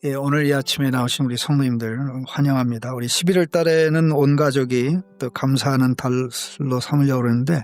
예, 오늘 이 아침에 나오신 우리 성도님들 환영합니다. 우리 11월 달에는 온 가족이 또 감사하는 달로 삼으려고 그러는데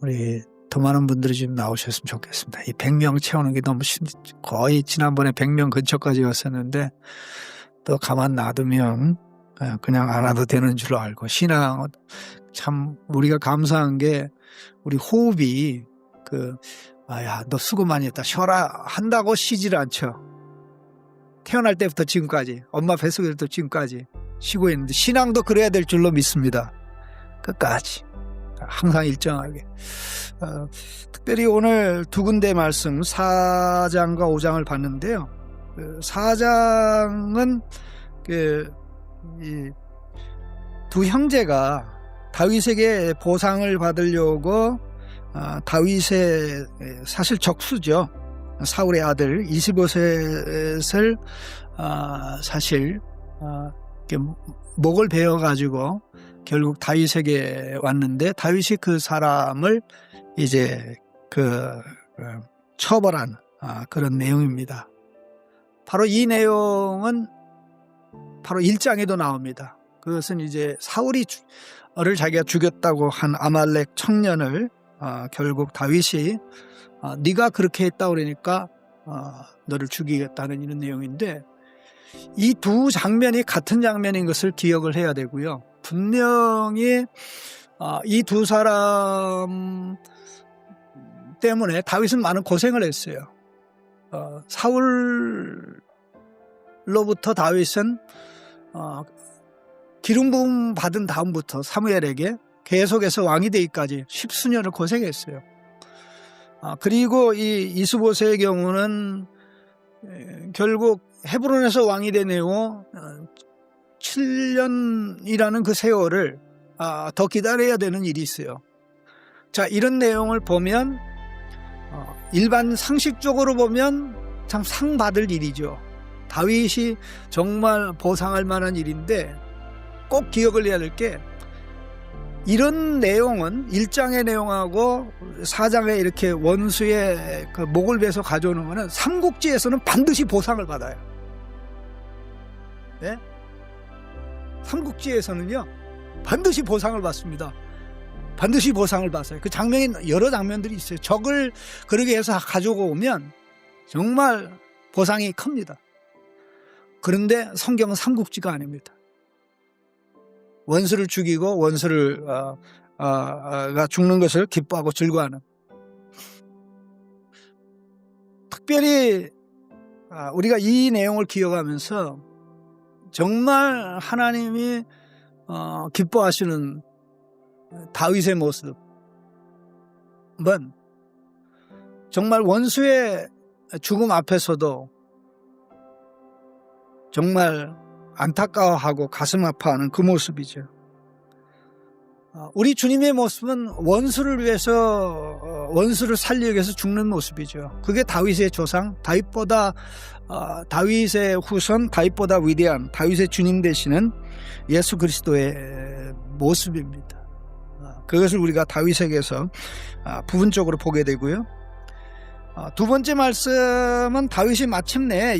우리 더 많은 분들이 좀 나오셨으면 좋겠습니다. 이 100명 채우는 게 너무 거의 지난번에 100명 근처까지 왔었는데 또 가만 놔두면 그냥 안 와도 되는 줄 알고 신앙 참 우리가 감사한 게 우리 호흡이 야, 너 수고 많이 했다 쉬어라 한다고 쉬질 않죠. 태어날 때부터 지금까지 엄마 뱃속에서부터 지금까지 쉬고 있는데 신앙도 그래야 될 줄로 믿습니다. 끝까지 항상 일정하게. 특별히 오늘 두 군데 말씀 4장과 5장을 봤는데요. 4장은 이 두 형제가 다윗에게 보상을 받으려고 다윗의 사실 적수죠. 사울의 아들 25셋을 사실 목을 베어 가지고 결국 다윗에게 왔는데 다윗이 그 사람을 이제 처벌한 그런 내용입니다. 바로 이 내용은 바로 1장에도 나옵니다. 그것은 이제 사울이 자기가 죽였다고 한 아말렉 청년을 결국 다윗이 네가 그렇게 했다 그러니까 너를 죽이겠다는 이런 내용인데 이 두 장면이 같은 장면인 것을 기억을 해야 되고요. 분명히 이 두 사람 때문에 다윗은 많은 고생을 했어요. 사울로부터 다윗은 기름 부음 받은 다음부터 사무엘에게 계속해서 왕이 되기까지 10수년을 고생했어요. 그리고 이 이스보셋의 경우는 결국 헤브론에서 왕이 되네요. 7년이라는 그 세월을 더 기다려야 되는 일이 있어요. 자, 이런 내용을 보면 일반 상식적으로 보면 참 상 받을 일이죠. 다윗이 정말 보상할 만한 일인데 꼭 기억을 해야 될 게 이런 내용은 1장의 내용하고 4장에 이렇게 원수의 그 목을 베서 가져오는 것은 삼국지에서는 반드시 보상을 받아요. 네? 삼국지에서는요 반드시 보상을 받습니다. 반드시 보상을 받아요. 그 장면이 여러 장면들이 있어요. 적을 그렇게 해서 가지고 오면 정말 보상이 큽니다. 그런데 성경은 삼국지가 아닙니다. 원수를 죽이고 원수를 가 죽는 것을 기뻐하고 즐거워하는. 특별히 우리가 이 내용을 기억하면서 정말 하나님이 기뻐하시는 다윗의 모습은 정말 원수의 죽음 앞에서도 정말 안타까워하고 가슴 아파하는 그 모습이죠. 우리 주님의 모습은 원수를 위해서 원수를 살리기 위해서 죽는 모습이죠. 그게 다윗의 조상, 다윗의 후손, 다윗보다 위대한 다윗의 주님 되시는 예수 그리스도의 모습입니다. 그것을 우리가 다윗에게서 부분적으로 보게 되고요. 두 번째 말씀은 다윗이 마침내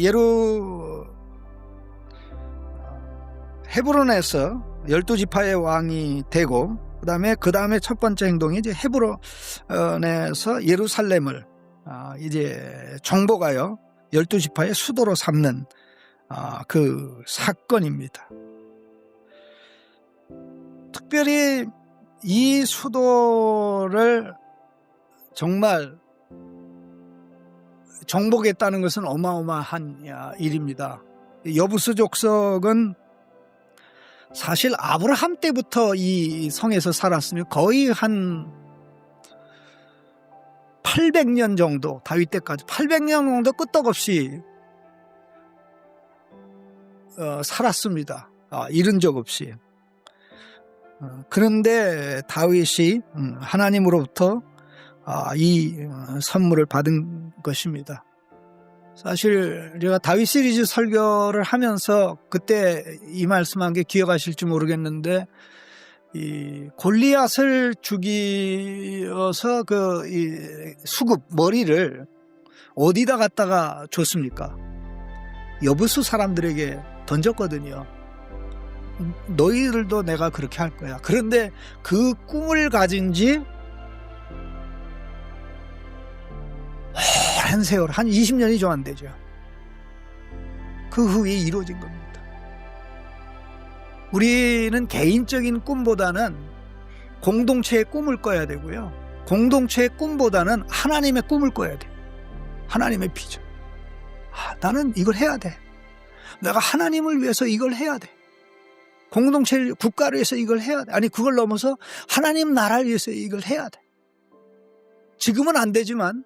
헤브론에서 12지파의 왕이 되고 그 다음에 첫 번째 행동이 이제 헤브론에서 예루살렘을 이제 정복하여 12지파의 수도로 삼는 그 사건입니다. 특별히 이 수도를 정말 정복했다는 것은 어마어마한 일입니다. 여부스 족속은 사실 아브라함 때부터 이 성에서 살았으면 거의 한 800년 정도, 다윗 때까지 800년 정도 끄떡없이 살았습니다. 잃은 적 없이. 그런데 다윗이 하나님으로부터 이 선물을 받은 것입니다. 사실 제가 다윗 시리즈 설교를 하면서 그때 이 말씀한 게 기억하실지 모르겠는데 이 골리앗을 죽이어서 이 수급 머리를 어디다 갖다가 줬습니까? 여부수 사람들에게 던졌거든요. 너희들도 내가 그렇게 할 거야. 그런데 그 꿈을 가진 지 오랜 세월, 한 20년이 좀 안 되죠. 그 후에 이루어진 겁니다. 우리는 개인적인 꿈보다는 공동체의 꿈을 꿔야 되고요. 공동체의 꿈보다는 하나님의 꿈을 꿔야 돼. 하나님의 비전. 나는 이걸 해야 돼. 내가 하나님을 위해서 이걸 해야 돼. 공동체를, 국가를 위해서 이걸 해야 돼. 아니, 그걸 넘어서 하나님 나라를 위해서 이걸 해야 돼. 지금은 안 되지만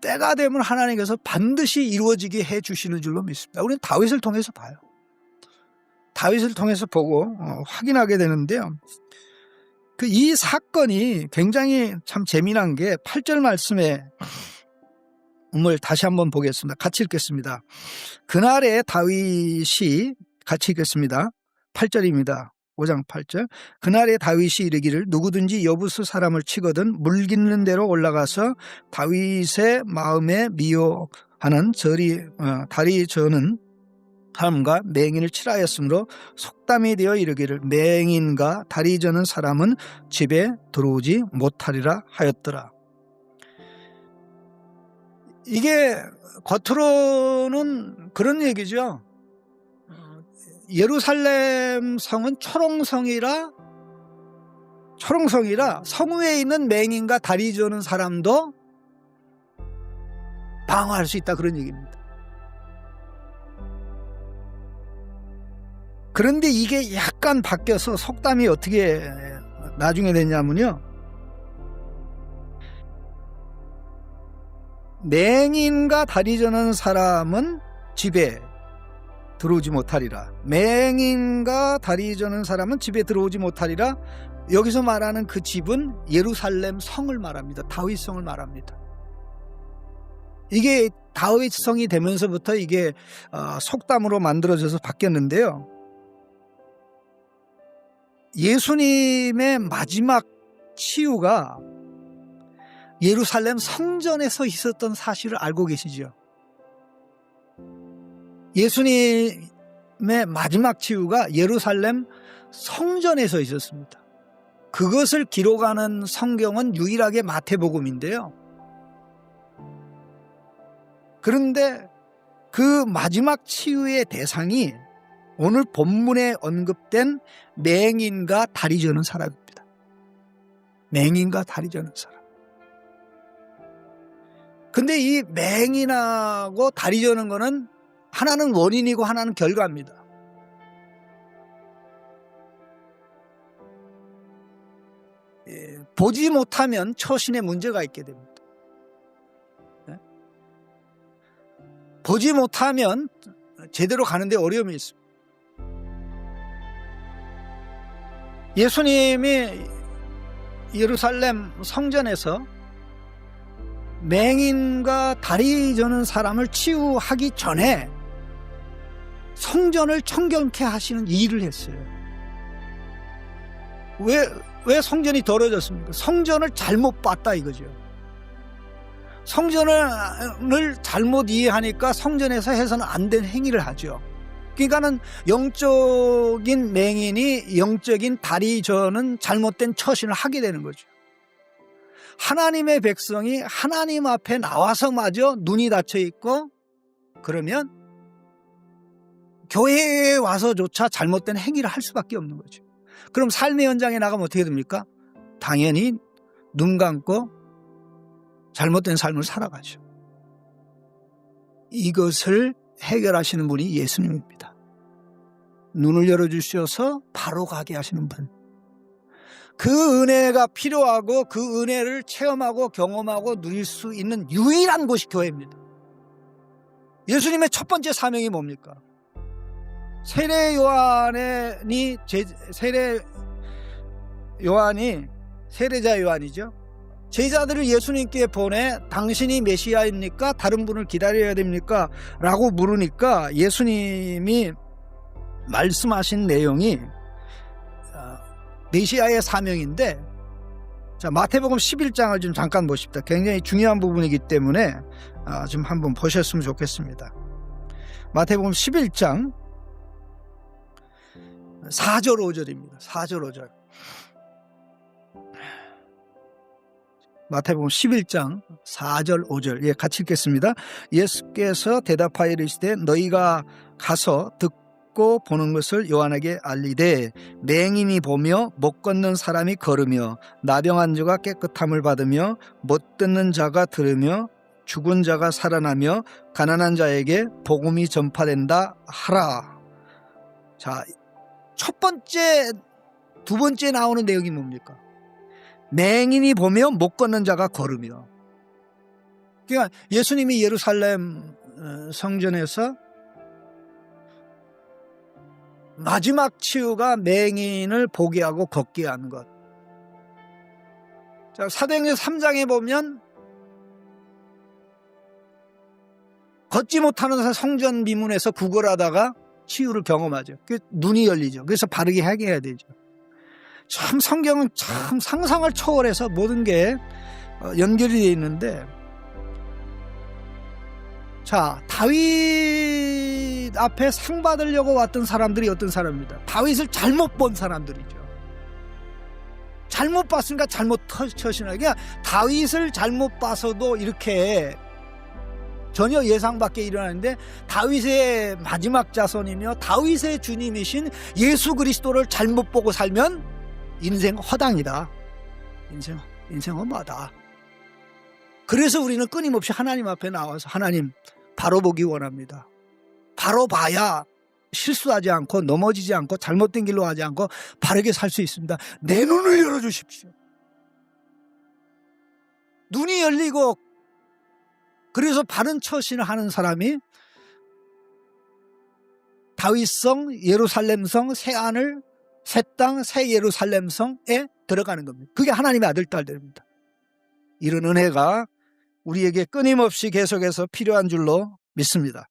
때가 되면 하나님께서 반드시 이루어지게 해 주시는 줄로 믿습니다. 우리는 다윗을 통해서 봐요. 다윗을 통해서 보고 확인하게 되는데요. 이 사건이 굉장히 참 재미난 게 8절 말씀에 다시 한번 보겠습니다. 같이 읽겠습니다. 그날에 다윗이, 같이 읽겠습니다. 8절입니다. 5장 8절. 그날에 다윗이 이르기를 누구든지 여부수 사람을 치거든 물깃는 대로 올라가서 다윗의 마음에 미워하는 다리 저는 사람과 맹인을 칠하였으므로 속담이 되어 이르기를 맹인과 다리 저는 사람은 집에 들어오지 못하리라 하였더라. 이게 겉으로는 그런 얘기죠. 예루살렘 성은 초롱성이라 성 위에 있는 맹인과 다리 저는 사람도 방어할 수 있다, 그런 얘기입니다. 그런데 이게 약간 바뀌어서 속담이 어떻게 나중에 됐냐면요, 맹인과 다리 저는 사람은 집에 들어오지 못하리라. 맹인과 다리 저는 사람은 집에 들어오지 못하리라. 여기서 말하는 그 집은 예루살렘 성을 말합니다. 다윗성을 말합니다. 이게 다윗성이 되면서부터 이게 속담으로 만들어져서 바뀌었는데요. 예수님의 마지막 치유가 예루살렘 성전에서 있었던 사실을 알고 계시죠? 예수님의 마지막 치유가 예루살렘 성전에서 있었습니다. 그것을 기록하는 성경은 유일하게 마태복음인데요. 그런데 그 마지막 치유의 대상이 오늘 본문에 언급된 맹인과 다리 저는 사람입니다. 맹인과 다리 저는 사람. 근데 이 맹인하고 다리 저는 거는 하나는 원인이고 하나는 결과입니다. 보지 못하면 처신에 문제가 있게 됩니다. 보지 못하면 제대로 가는데 어려움이 있습니다. 예수님이 예루살렘 성전에서 맹인과 다리 저는 사람을 치유하기 전에 성전을 청결케 하시는 일을 했어요. 왜 성전이 더러워졌습니까? 성전을 잘못 봤다 이거죠. 성전을 잘못 이해하니까 성전에서 해서는 안 된 행위를 하죠. 그러니까는 영적인 맹인이 영적인 다리 저는 잘못된 처신을 하게 되는 거죠. 하나님의 백성이 하나님 앞에 나와서마저 눈이 닫혀 있고 그러면 교회에 와서조차 잘못된 행위를 할 수밖에 없는 거죠. 그럼 삶의 현장에 나가면 어떻게 됩니까? 당연히 눈 감고 잘못된 삶을 살아가죠. 이것을 해결하시는 분이 예수님입니다. 눈을 열어주셔서 바로 가게 하시는 분. 그 은혜가 필요하고 그 은혜를 체험하고 경험하고 누릴 수 있는 유일한 곳이 교회입니다. 예수님의 첫 번째 사명이 뭡니까? 세례 요한이 세례자 요한이죠. 제자들을 예수님께 보내 당신이 메시아입니까? 다른 분을 기다려야 됩니까? 라고 물으니까 예수님이 말씀하신 내용이 메시아의 사명인데, 자, 마태복음 11장을 좀 잠깐 보십시다. 굉장히 중요한 부분이기 때문에 좀 한번 보셨으면 좋겠습니다. 마태복음 11장 4절 5절입니다. 4절 5절. 마태복음 11장 4절 5절. 예, 같이 읽겠습니다. 예수께서 대답하여 이르시되 너희가 가서 듣고 보는 것을 요한에게 알리되 맹인이 보며 못 걷는 사람이 걸으며 나병한 자가 깨끗함을 받으며 못 듣는 자가 들으며 죽은 자가 살아나며 가난한 자에게 복음이 전파된다 하라. 자, 첫 번째, 두 번째 나오는 내용이 뭡니까? 맹인이 보며 못 걷는 자가 걸으며. 그러니까 예수님이 예루살렘 성전에서 마지막 치유가 맹인을 보게 하고 걷게 하는 것. 자, 사도행전 3장에 보면 걷지 못하는 성전 미문에서 구걸하다가 치유를 경험하죠. 눈이 열리죠. 그래서 바르게 하게 해야 되죠. 참 성경은 참 상상을 초월해서 모든 게 연결이 되어 있는데, 자, 다윗 앞에 상 받으려고 왔던 사람들이 어떤 사람입니다. 다윗을 잘못 본 사람들이죠. 잘못 봤으니까 잘못 처신하게. 그러니까 다윗을 잘못 봐서도 이렇게 전혀 예상 밖에 일어나는데, 다윗의 마지막 자손이며 다윗의 주님이신 예수 그리스도를 잘못 보고 살면 인생 허당이다. 인생 험하다. 그래서 우리는 끊임없이 하나님 앞에 나와서 하나님 바로 보기 원합니다. 바로 봐야 실수하지 않고 넘어지지 않고 잘못된 길로 가지 않고 바르게 살 수 있습니다. 내 눈을 열어주십시오. 눈이 열리고 그래서 바른 처신을 하는 사람이 다윗성 예루살렘성 새하늘 새 땅 새 예루살렘성에 들어가는 겁니다. 그게 하나님의 아들 딸들입니다. 이런 은혜가 우리에게 끊임없이 계속해서 필요한 줄로 믿습니다.